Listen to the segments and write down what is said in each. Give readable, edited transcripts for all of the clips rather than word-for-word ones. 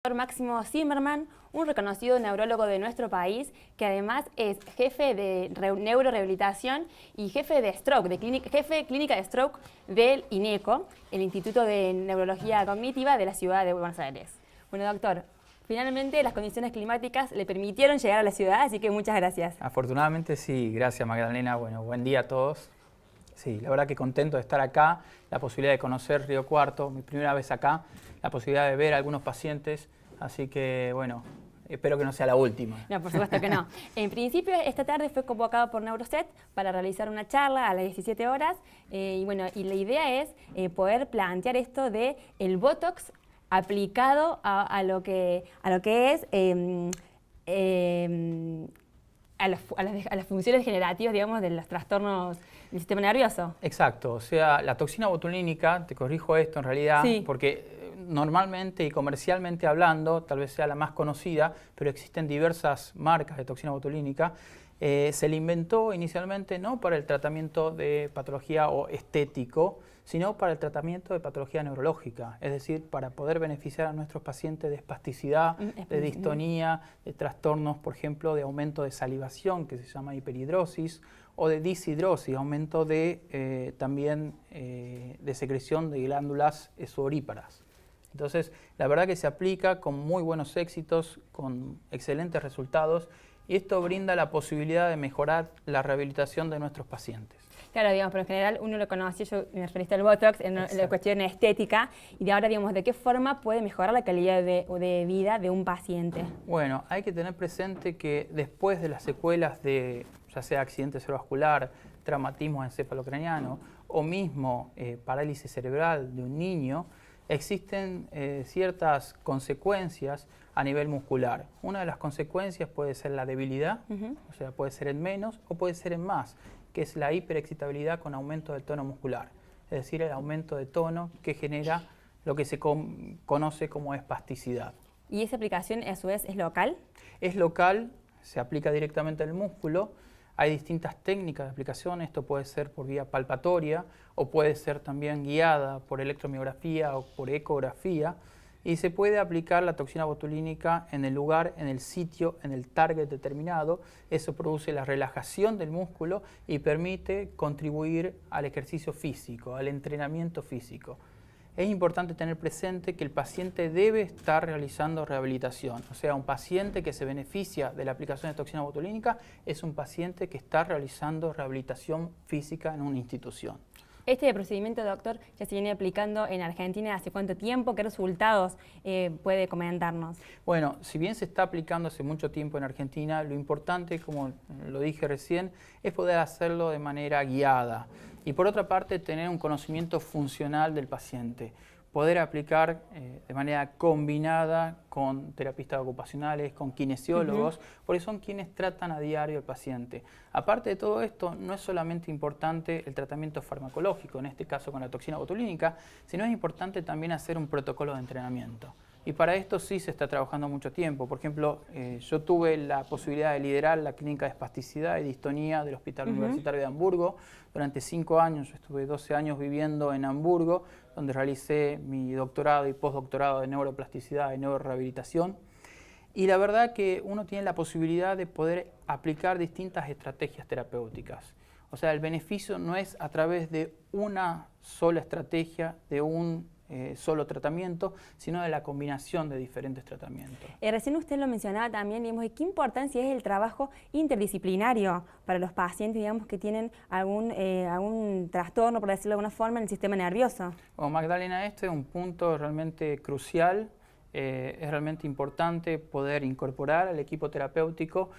Doctor Máximo Zimmerman, un reconocido neurólogo de nuestro país, que además es jefe de neurorehabilitación y jefe de stroke, jefe clínica de stroke del INECO, el Instituto de Neurología Cognitiva de la ciudad de Buenos Aires. Bueno, doctor, finalmente las condiciones climáticas le permitieron llegar a la ciudad, así que muchas gracias. Afortunadamente sí, gracias Magdalena. Bueno, buen día a todos. Sí, la verdad que contento de estar acá, la posibilidad de conocer Río Cuarto, mi primera vez acá, la posibilidad de ver a algunos pacientes, así que bueno, espero que no sea la última. No, por supuesto que no. En principio, esta tarde fue convocado por Neuroset para realizar una charla a las 17 horas y bueno, y la idea es poder plantear esto de el Botox aplicado a lo que es a las funciones generativas, digamos, de los trastornos del sistema nervioso. Exacto, o sea, la toxina botulínica, te corrijo esto en realidad, sí, porque normalmente y comercialmente hablando, tal vez sea la más conocida, pero existen diversas marcas de toxina botulínica. Se le inventó inicialmente no para el tratamiento de patología o estético, sino para el tratamiento de patología neurológica, es decir, para poder beneficiar a nuestros pacientes de espasticidad, de distonía, de trastornos, por ejemplo, de aumento de salivación, que se llama hiperhidrosis, o de deshidrosis, aumento de también de secreción de glándulas sudoríparas. Entonces, la verdad que se aplica con muy buenos éxitos, con excelentes resultados, y esto brinda la posibilidad de mejorar la rehabilitación de nuestros pacientes. Claro, digamos, pero en general uno lo conoce, yo me referiste al Botox, en la cuestión estética, y de ahora, digamos, ¿de qué forma puede mejorar la calidad de vida de un paciente? Bueno, hay que tener presente que después de las secuelas de, ya sea accidente cerebrovascular, traumatismo encefalocraniano o mismo parálisis cerebral de un niño, existen ciertas consecuencias a nivel muscular. Una de las consecuencias puede ser la debilidad, o sea, puede ser en menos o puede ser en más, que es la hiperexcitabilidad con aumento del tono muscular, es decir, el aumento de tono que genera lo que se conoce como espasticidad. ¿Y esa aplicación a su vez es local? Es local, se aplica directamente al músculo. Hay distintas técnicas de aplicación, esto puede ser por vía palpatoria o puede ser también guiada por electromiografía o por ecografía, y se puede aplicar la toxina botulínica en el lugar, en el sitio, en el target determinado. Eso produce la relajación del músculo y permite contribuir al ejercicio físico, al entrenamiento físico. Es importante tener presente que el paciente debe estar realizando rehabilitación. O sea, un paciente que se beneficia de la aplicación de toxina botulínica es un paciente que está realizando rehabilitación física en una institución. Este procedimiento, doctor, ya se viene aplicando en Argentina ¿hace cuánto tiempo? ¿Qué resultados puede comentarnos? Bueno, si bien se está aplicando hace mucho tiempo en Argentina, lo importante, como lo dije recién, es poder hacerlo de manera guiada. Y por otra parte, tener un conocimiento funcional del paciente. Poder aplicar de manera combinada con terapistas ocupacionales, con kinesiólogos, porque son quienes tratan a diario al paciente. Aparte de todo esto, no es solamente importante el tratamiento farmacológico, en este caso con la toxina botulínica, sino es importante también hacer un protocolo de entrenamiento. Y para esto sí se está trabajando mucho tiempo. Por ejemplo, yo tuve la posibilidad de liderar la clínica de espasticidad y distonía del Hospital Universitario de Hamburgo. Durante 5 años, yo estuve 12 años viviendo en Hamburgo, donde realicé mi doctorado y postdoctorado de neuroplasticidad y neurorehabilitación. Y la verdad que uno tiene la posibilidad de poder aplicar distintas estrategias terapéuticas. O sea, el beneficio no es a través de una sola estrategia, de un solo tratamiento, sino de la combinación de diferentes tratamientos. Recién usted lo mencionaba también, digamos, de qué importancia es el trabajo interdisciplinario para los pacientes, digamos, que tienen algún trastorno, por decirlo de alguna forma, en el sistema nervioso. Bueno, Magdalena, este es un punto realmente crucial. Es realmente importante poder incorporar al equipo terapéutico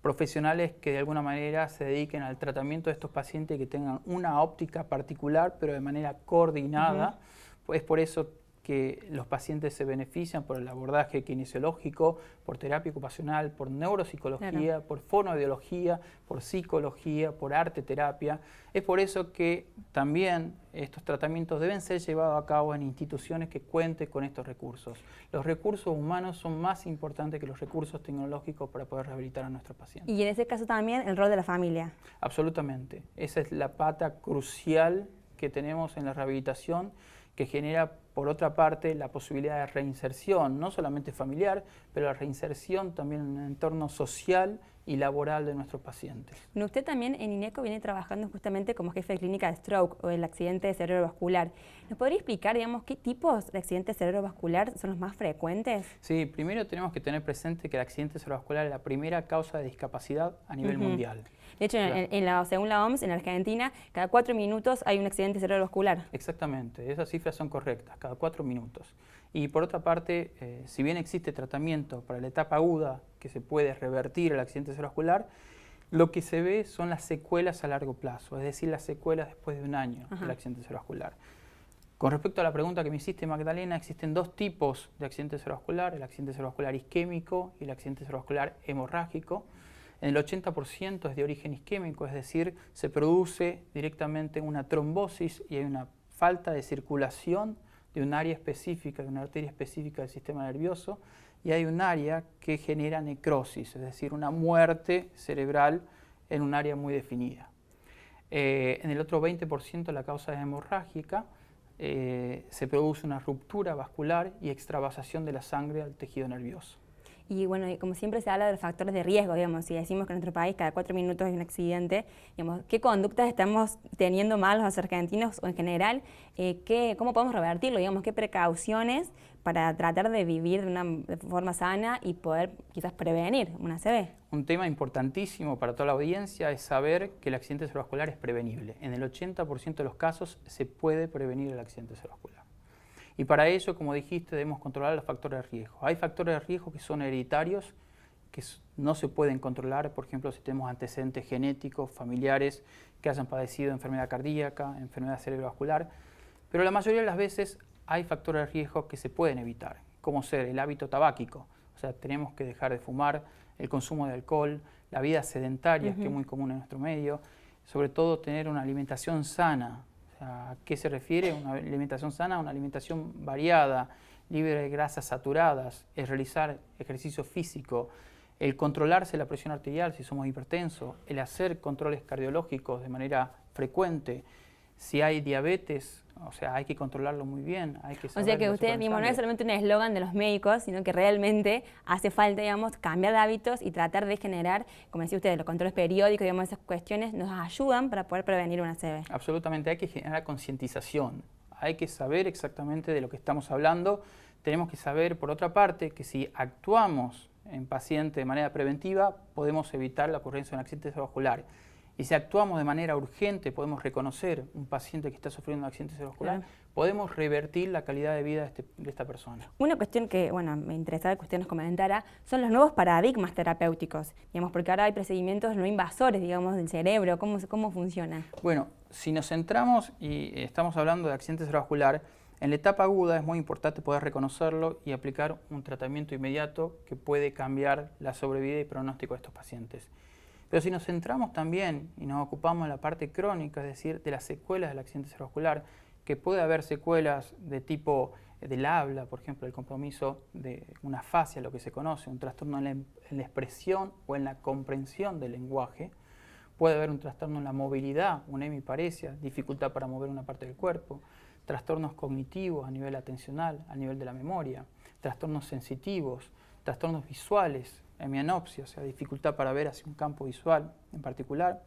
profesionales que de alguna manera se dediquen al tratamiento de estos pacientes, que tengan una óptica particular, pero de manera coordinada. Es por eso que los pacientes se benefician por el abordaje kinesiológico, por terapia ocupacional, por neuropsicología, por fonoaudiología, por psicología, por arte terapia. Es por eso que también estos tratamientos deben ser llevados a cabo en instituciones que cuenten con estos recursos. Los recursos humanos son más importantes que los recursos tecnológicos para poder rehabilitar a nuestros pacientes. Y en ese caso también el rol de la familia. Absolutamente. Esa es la pata crucial que tenemos en la rehabilitación, que genera por otra parte, la posibilidad de reinserción, no solamente familiar, pero la reinserción también en un entorno social y laboral de nuestros pacientes. Bueno, usted también en INECO viene trabajando justamente como jefe de clínica de stroke o el accidente cerebrovascular. ¿Nos podría explicar, digamos, qué tipos de accidente cerebrovascular son los más frecuentes? Sí, primero tenemos que tener presente que el accidente cerebrovascular es la primera causa de discapacidad a nivel mundial. De hecho, según la OMS, en Argentina, cada 4 minutos hay un accidente cerebrovascular. Exactamente, esas cifras son correctas, cada 4 minutos. Y por otra parte, si bien existe tratamiento para la etapa aguda que se puede revertir el accidente cerebrovascular, lo que se ve son las secuelas a largo plazo, es decir, las secuelas después de un año del accidente cerebrovascular. Con respecto a la pregunta que me hiciste, Magdalena, existen dos tipos de accidente cerebrovascular, el accidente cerebrovascular isquémico y el accidente cerebrovascular hemorrágico. En el 80% es de origen isquémico, es decir, se produce directamente una trombosis y hay una falta de circulación de un área específica, de una arteria específica del sistema nervioso, y hay un área que genera necrosis, es decir, una muerte cerebral en un área muy definida. En el otro 20% la causa es hemorrágica, se produce una ruptura vascular y extravasación de la sangre al tejido nervioso. Y bueno, como siempre se habla de los factores de riesgo, digamos, si decimos que en nuestro país cada 4 minutos hay un accidente, digamos, ¿qué conductas estamos teniendo mal los argentinos o en general? ¿Cómo podemos revertirlo? Digamos, ¿qué precauciones para tratar de vivir de forma sana y poder quizás prevenir una ACV? Un tema importantísimo para toda la audiencia es saber que el accidente cerebrovascular es prevenible. En el 80% de los casos se puede prevenir el accidente cerebrovascular. Y para ello, como dijiste, debemos controlar los factores de riesgo. Hay factores de riesgo que son hereditarios, que no se pueden controlar, por ejemplo, si tenemos antecedentes genéticos, familiares que hayan padecido enfermedad cardíaca, enfermedad cerebrovascular, pero la mayoría de las veces hay factores de riesgo que se pueden evitar, como ser el hábito tabáquico, o sea, tenemos que dejar de fumar, el consumo de alcohol, la vida sedentaria, que es muy común en nuestro medio, sobre todo tener una alimentación sana. ¿A qué se refiere? Una alimentación sana, una alimentación variada, libre de grasas saturadas, es realizar ejercicio físico, el controlarse la presión arterial si somos hipertensos, el hacer controles cardiológicos de manera frecuente. Si hay diabetes, o sea, hay que controlarlo muy bien, hay que saber. O sea que usted, digamos, no es solamente un eslogan de los médicos, sino que realmente hace falta, digamos, cambiar de hábitos y tratar de generar, como decía usted, los controles periódicos, digamos, esas cuestiones nos ayudan para poder prevenir una ACV. Absolutamente, hay que generar concientización, hay que saber exactamente de lo que estamos hablando. Tenemos que saber, por otra parte, que si actuamos en paciente de manera preventiva, podemos evitar la ocurrencia de un accidente cerebrovascular. Y si actuamos de manera urgente, podemos reconocer un paciente que está sufriendo un accidente cerebrovascular, podemos revertir la calidad de vida de esta persona. Una cuestión que, bueno, me interesaba que usted nos comentara, son los nuevos paradigmas terapéuticos, digamos, porque ahora hay procedimientos no invasores, digamos, del cerebro. ¿Cómo funciona? Bueno, si nos centramos y estamos hablando de accidente cerebrovascular, en la etapa aguda es muy importante poder reconocerlo y aplicar un tratamiento inmediato que puede cambiar la sobrevida y pronóstico de estos pacientes. Pero si nos centramos también y nos ocupamos de la parte crónica, es decir, de las secuelas del accidente cerebrovascular, que puede haber secuelas de tipo del habla, por ejemplo, el compromiso de una afasia, lo que se conoce, un trastorno en la expresión o en la comprensión del lenguaje. Puede haber un trastorno en la movilidad, una hemiparesia, dificultad para mover una parte del cuerpo, trastornos cognitivos a nivel atencional, a nivel de la memoria, trastornos sensitivos, trastornos visuales, hemianopsia, o sea, dificultad para ver hacia un campo visual en particular.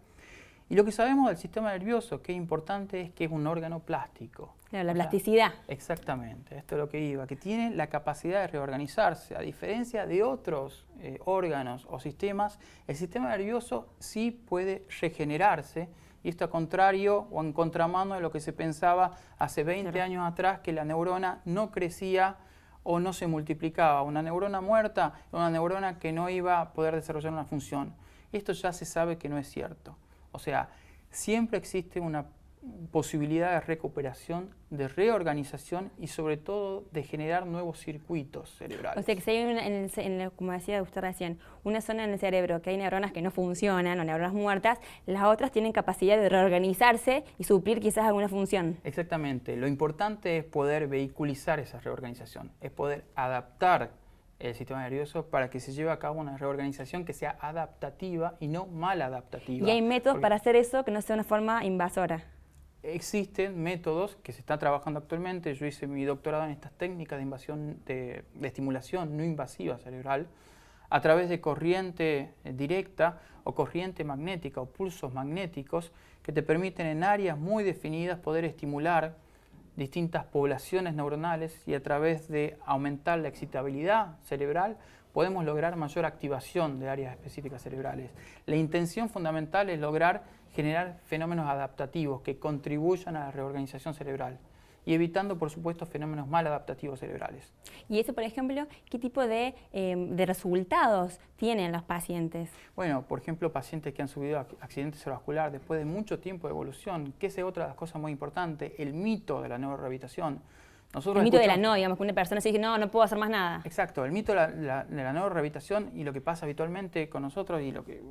Y lo que sabemos del sistema nervioso, que es importante, es que es un órgano plástico. Claro, la plasticidad. Exactamente, esto es lo que iba, que tiene la capacidad de reorganizarse. A diferencia de otros órganos o sistemas, el sistema nervioso sí puede regenerarse, y esto a contrario o en contramano de lo que se pensaba hace 20 años atrás, que la neurona no crecía o no se multiplicaba. Una neurona muerta es una neurona que no iba a poder desarrollar una función. Esto ya se sabe que no es cierto. O sea, siempre existe una posibilidad de recuperación, de reorganización y sobre todo de generar nuevos circuitos cerebrales. O sea que si hay, como decía usted recién, una zona en el cerebro que hay neuronas que no funcionan o neuronas muertas, las otras tienen capacidad de reorganizarse y suplir quizás alguna función. Exactamente. Lo importante es poder vehiculizar esa reorganización, es poder adaptar el sistema nervioso para que se lleve a cabo una reorganización que sea adaptativa y no mal adaptativa. ¿Y hay métodos para hacer eso que no sea una forma invasora? existen métodos que se están trabajando actualmente. Yo hice mi doctorado en estas técnicas de invasión, de estimulación no invasiva cerebral, a través de corriente directa o corriente magnética o pulsos magnéticos que te permiten en áreas muy definidas poder estimular distintas poblaciones neuronales, y a través de aumentar la excitabilidad cerebral podemos lograr mayor activación de áreas específicas cerebrales. La intención fundamental es lograr generar fenómenos adaptativos que contribuyan a la reorganización cerebral, y evitando, por supuesto, fenómenos maladaptativos cerebrales. Y eso, por ejemplo, ¿qué tipo de resultados tienen los pacientes? Bueno, por ejemplo, pacientes que han sufrido accidente cerebrovascular después de mucho tiempo de evolución, que es otra de las cosas muy importantes, el mito de la neurorehabilitación. El mito de la no, digamos, que una persona se dice, no, no puedo hacer más nada. Exacto, el mito de la neurorehabilitación, y lo que pasa habitualmente con nosotros, y lo que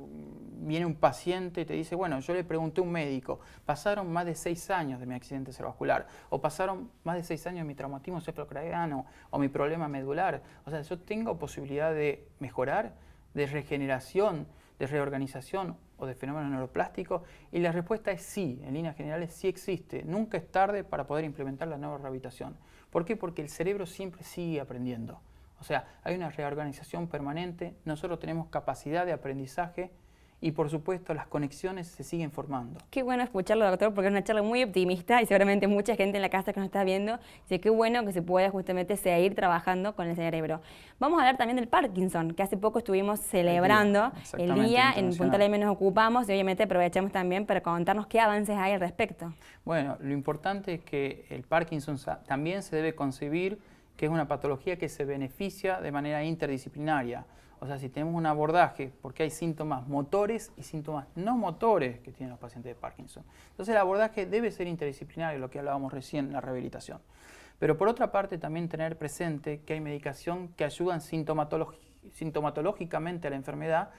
viene un paciente y te dice, bueno, yo le pregunté a un médico, pasaron más de 6 años de mi accidente cerebrovascular, o pasaron más de 6 años de mi traumatismo cefalocraniano, o mi problema medular. O sea, yo tengo posibilidad de mejorar, de regeneración, de reorganización o de fenómenos neuroplásticos, y la respuesta es sí, en líneas generales sí existe. Nunca es tarde para poder implementar la neurorehabilitación. ¿Por qué? Porque el cerebro siempre sigue aprendiendo. O sea, hay una reorganización permanente, nosotros tenemos capacidad de aprendizaje, y por supuesto las conexiones se siguen formando. Qué bueno escucharlo, doctor, porque es una charla muy optimista y seguramente mucha gente en la casa que nos está viendo dice qué bueno que se pueda justamente seguir trabajando con el cerebro. Vamos a hablar también del Parkinson, que hace poco estuvimos celebrando el día, en Puntal M nos ocupamos y obviamente aprovechamos también para contarnos qué avances hay al respecto. Bueno, lo importante es que el Parkinson también se debe concebir que es una patología que se beneficia de manera interdisciplinaria. O sea, si tenemos un abordaje, porque hay síntomas motores y síntomas no motores que tienen los pacientes de Parkinson. Entonces el abordaje debe ser interdisciplinario, lo que hablábamos recién en la rehabilitación. Pero por otra parte también tener presente que hay medicación que ayudan sintomatológicamente a la enfermedad,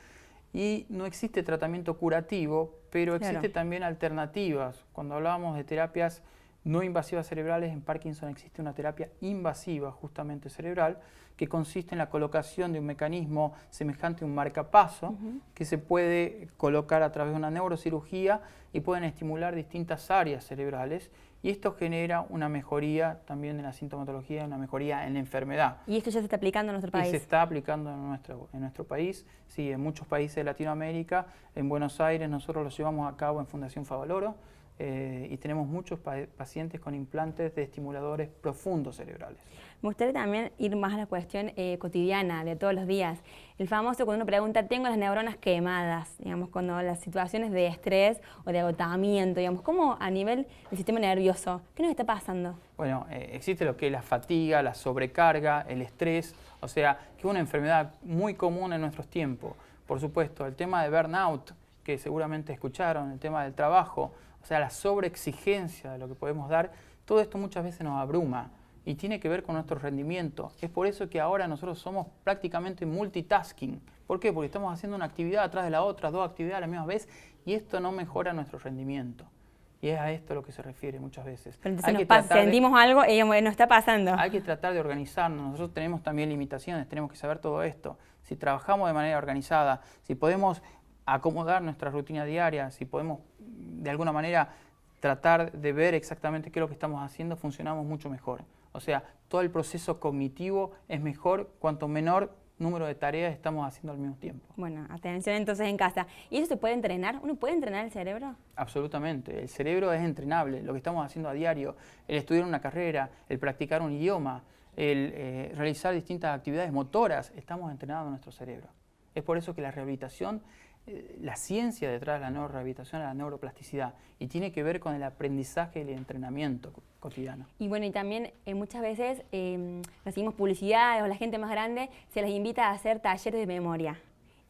y no existe tratamiento curativo, pero existe también alternativas. Cuando hablábamos de terapias no invasivas cerebrales, en Parkinson existe una terapia invasiva justamente cerebral, que consiste en la colocación de un mecanismo semejante a un marcapaso, que se puede colocar a través de una neurocirugía y pueden estimular distintas áreas cerebrales, y esto genera una mejoría también en la sintomatología, una mejoría en la enfermedad. ¿Y esto ya se está aplicando en nuestro país? Y se está aplicando en nuestro país, sí, en muchos países de Latinoamérica. En Buenos Aires nosotros lo llevamos a cabo en Fundación Favaloro, y tenemos muchos pacientes con implantes de estimuladores profundos cerebrales. Me gustaría también ir más a la cuestión cotidiana, de todos los días. El famoso cuando uno pregunta, tengo las neuronas quemadas, digamos, cuando las situaciones de estrés o de agotamiento, digamos, ¿cómo a nivel del sistema nervioso? ¿Qué nos está pasando? Bueno, existe lo que es la fatiga, la sobrecarga, el estrés, o sea, que es una enfermedad muy común en nuestros tiempos. Por supuesto, el tema de burnout, que seguramente escucharon, el tema del trabajo, o sea, la sobreexigencia de lo que podemos dar, todo esto muchas veces nos abruma y tiene que ver con nuestro rendimiento. Es por eso que ahora nosotros somos prácticamente multitasking. ¿Por qué? Porque estamos haciendo una actividad atrás de la otra, 2 actividades a la misma vez, y esto no mejora nuestro rendimiento. Y es a esto a lo que se refiere muchas veces. Pero entonces sentimos algo y nos está pasando. Hay que tratar de organizarnos. Nosotros tenemos también limitaciones, tenemos que saber todo esto. Si trabajamos de manera organizada, si podemos acomodar nuestra rutina diaria, si podemos de alguna manera tratar de ver exactamente qué es lo que estamos haciendo, funcionamos mucho mejor. O sea, todo el proceso cognitivo es mejor cuanto menor número de tareas estamos haciendo al mismo tiempo. Bueno, atención entonces en casa. ¿Y eso se puede entrenar? ¿Uno puede entrenar el cerebro? Absolutamente. El cerebro es entrenable. Lo que estamos haciendo a diario, el estudiar una carrera, el practicar un idioma, el realizar distintas actividades motoras, estamos entrenando nuestro cerebro. Es por eso que la rehabilitación, la ciencia detrás de la neurorehabilitación es la neuroplasticidad, y tiene que ver con el aprendizaje y el entrenamiento cotidiano. Y bueno, y también muchas veces recibimos publicidades o la gente más grande se les invita a hacer talleres de memoria.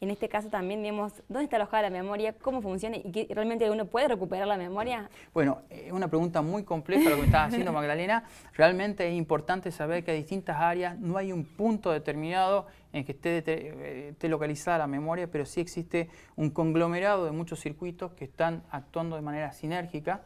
En este caso también, digamos, ¿dónde está alojada la memoria? ¿Cómo funciona? ¿Y que realmente uno puede recuperar la memoria? Bueno, es una pregunta muy compleja lo que me estás haciendo, Magdalena. Realmente es importante saber que hay distintas áreas, no hay un punto determinado en que esté localizada la memoria, pero sí existe un conglomerado de muchos circuitos que están actuando de manera sinérgica.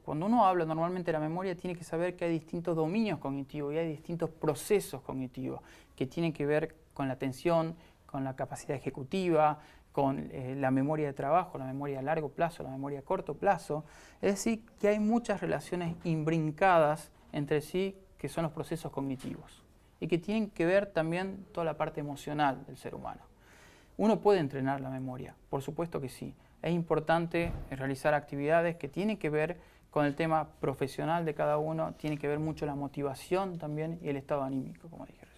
Cuando uno habla normalmente de la memoria, tiene que saber que hay distintos dominios cognitivos y hay distintos procesos cognitivos que tienen que ver con la atención, con la capacidad ejecutiva, con la memoria de trabajo, la memoria a largo plazo, la memoria a corto plazo. Es decir, que hay muchas relaciones imbrincadas entre sí que son los procesos cognitivos y que tienen que ver también toda la parte emocional del ser humano. ¿Uno puede entrenar la memoria? Por supuesto que sí. Es importante realizar actividades que tienen que ver con el tema profesional de cada uno, tiene que ver mucho la motivación también y el estado anímico, como dije recién.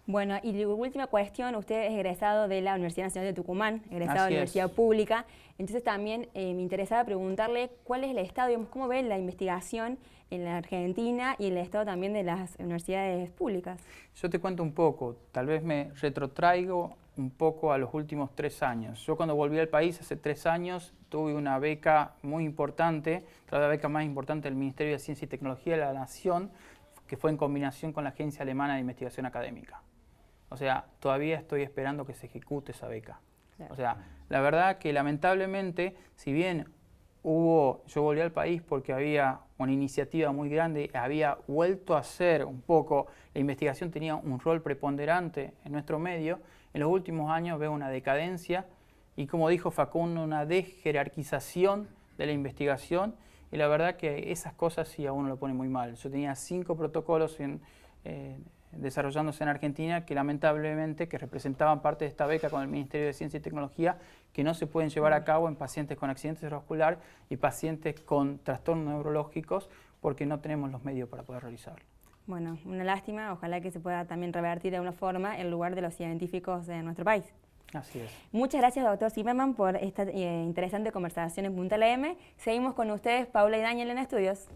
Bueno, y la última cuestión, usted es egresado de la Universidad Nacional de Tucumán, egresado de la Universidad Pública, entonces también me interesaba preguntarle cuál es el estado, digamos, cómo ve la investigación en la Argentina y el estado también de las universidades públicas. Yo te cuento un poco, tal vez me retrotraigo un poco a los últimos 3 años. Yo cuando volví al país hace 3 años tuve una beca muy importante, la beca más importante del Ministerio de Ciencia y Tecnología de la Nación, que fue en combinación con la Agencia Alemana de Investigación Académica. O sea, todavía estoy esperando que se ejecute esa beca. Claro. O sea, la verdad que lamentablemente, si bien yo volví al país porque había una iniciativa muy grande, había vuelto a hacer un poco, la investigación tenía un rol preponderante en nuestro medio, en los últimos años veo una decadencia y, como dijo Facundo, una desjerarquización de la investigación, y la verdad que esas cosas sí a uno lo pone muy mal. Yo tenía 5 protocolos desarrollándose en Argentina que lamentablemente que representaban parte de esta beca con el Ministerio de Ciencia y Tecnología, que no se pueden llevar a cabo en pacientes con accidente cerebrovascular y pacientes con trastornos neurológicos porque no tenemos los medios para poder realizarlo. Bueno, una lástima, ojalá que se pueda también revertir de alguna forma el lugar de los científicos de nuestro país. Así es. Muchas gracias, doctor Zimmerman, por esta interesante conversación en Punta LM. Seguimos con ustedes, Paula y Daniel, en estudios.